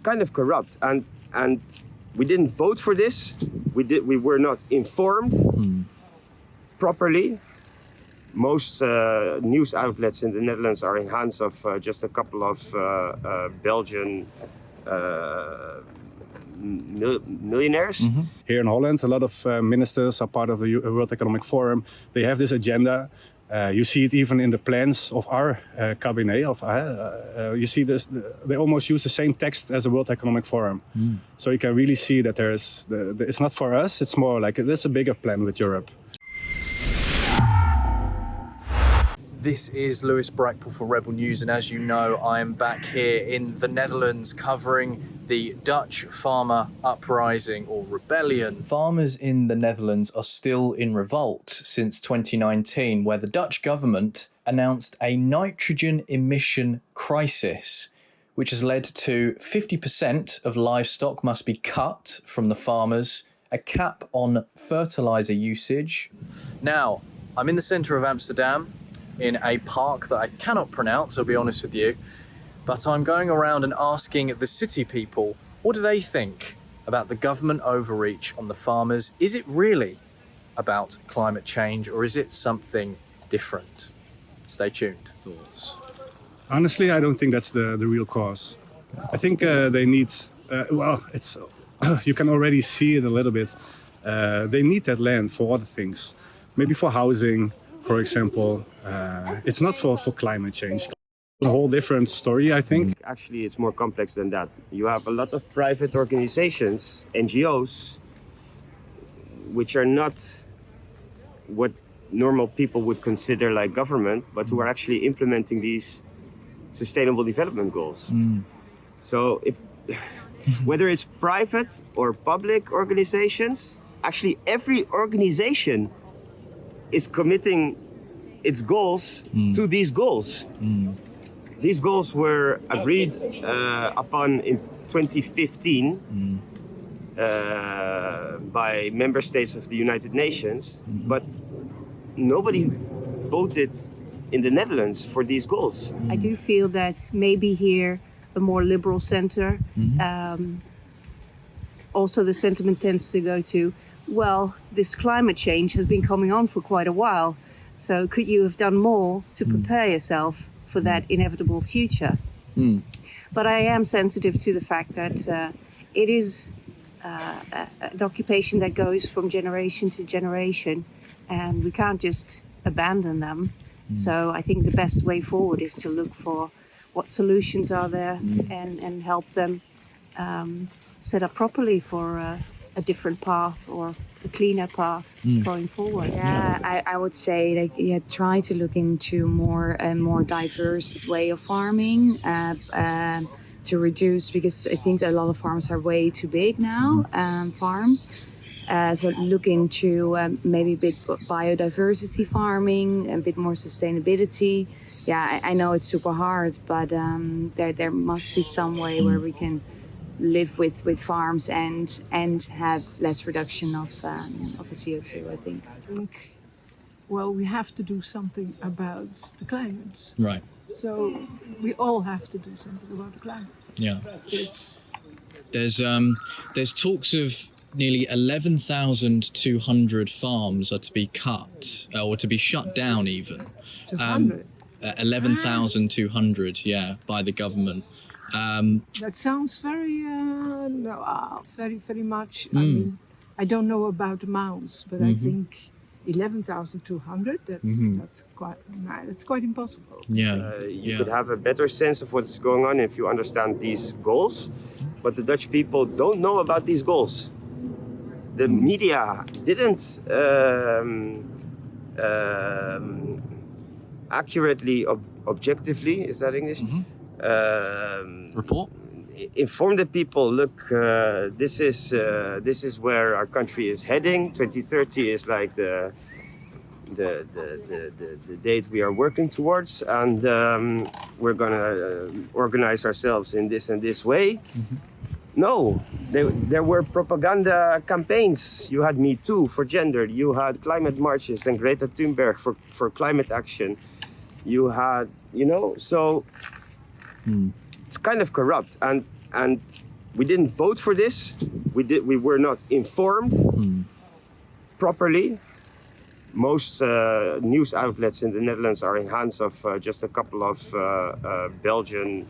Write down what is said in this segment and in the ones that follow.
kind of corrupt, and we didn't vote for this. We were not informed properly. Most news outlets in the Netherlands are in hands of just a couple of Belgian millionaires. Here in Holland, a lot of ministers are part of the World Economic Forum. They have this agenda. You see it even in the plans of our cabinet. You see this; they almost use the same text as the World Economic Forum. So you can really see that it's not for us. It's more like there's a bigger plan with Europe. This is Lewis Brackpool for Rebel News, and as you know, I am back here in the Netherlands covering the Dutch farmer uprising or rebellion. Farmers in the Netherlands are still in revolt since 2019, where the Dutch government announced a nitrogen emission crisis, which has led to 50% of livestock must be cut from the farmers, a cap on fertilizer usage. Now, I'm in the centre of Amsterdam, in a park that I cannot pronounce, I'll be honest with you, but I'm going around and asking the city people, what do they think about the government overreach on the farmers? Is it really about climate change, or is it something different? Stay tuned. Thoughts? Honestly, I don't think that's the real cause. I think they need, it's you can already see it a little bit. They need that land for other things, maybe for housing, for example. It's not for climate change. A whole different story, I think. Actually, it's more complex than that. You have a lot of private organizations, NGOs, which are not what normal people would consider like government, but who are actually implementing these sustainable development goals. So if whether it's private or public organizations, actually every organization is committing its goals to these goals. These goals were agreed upon in 2015 by member states of the United Nations, but nobody voted in the Netherlands for these goals. I do feel that maybe here a more liberal center, also the sentiment tends to go to, well, this climate change has been coming on for quite a while, so could you have done more to prepare yourself for that inevitable future? But I am sensitive to the fact that it is an occupation that goes from generation to generation, and we can't just abandon them. So I think the best way forward is to look for what solutions are there and help them set up properly for a different path or a cleaner path going forward. Yeah, I would say that try to look into a more diverse way of farming to reduce, because I think that a lot of farms are way too big now, farms. So look into maybe a bit biodiversity farming, a bit more sustainability. Yeah, I know it's super hard, but there must be some way where we can live with farms and have less reduction of the CO2, I think. I think, well, we have to do something about the climate. Right. So we all have to do something about the climate. Yeah. It's There's talks of nearly 11,200 farms are to be cut or to be shut down even. 200. 11,200, yeah, by the government. That sounds very, very much. I mean, I don't know about amounts, but I think 11,200. That's quite impossible. Yeah, You could have a better sense of what's going on if you understand these goals, but the Dutch people don't know about these goals. The media didn't accurately, objectively, is that English? Report? Inform the people, look, this is where our country is heading. 2030 is like the date we are working towards, and we're gonna organize ourselves in this and this way. No, there were propaganda campaigns. You had Me Too for gender. You had climate marches and Greta Thunberg for climate action. You had, so it's kind of corrupt. And we didn't vote for this. We were not informed properly. Most news outlets in the Netherlands are in hands of just a couple of Belgian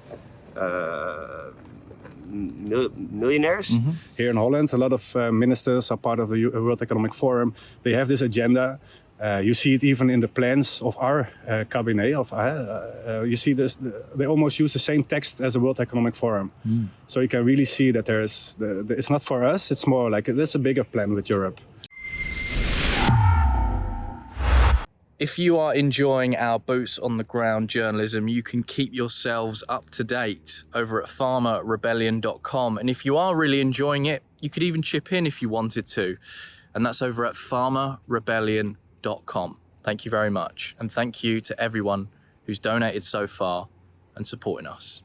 millionaires. Here in Holland, a lot of ministers are part of the World Economic Forum. They have this agenda. You see it even in the plans of our cabinet. You see this; they almost use the same text as the World Economic Forum. So you can really see that it's not for us. It's more like there's a bigger plan with Europe. If you are enjoying our boots on the ground journalism, you can keep yourselves up to date over at farmerrebellion.com. And if you are really enjoying it, you could even chip in if you wanted to. And that's over at farmerrebellion.com. Thank you very much. And thank you to everyone who's donated so far and supporting us.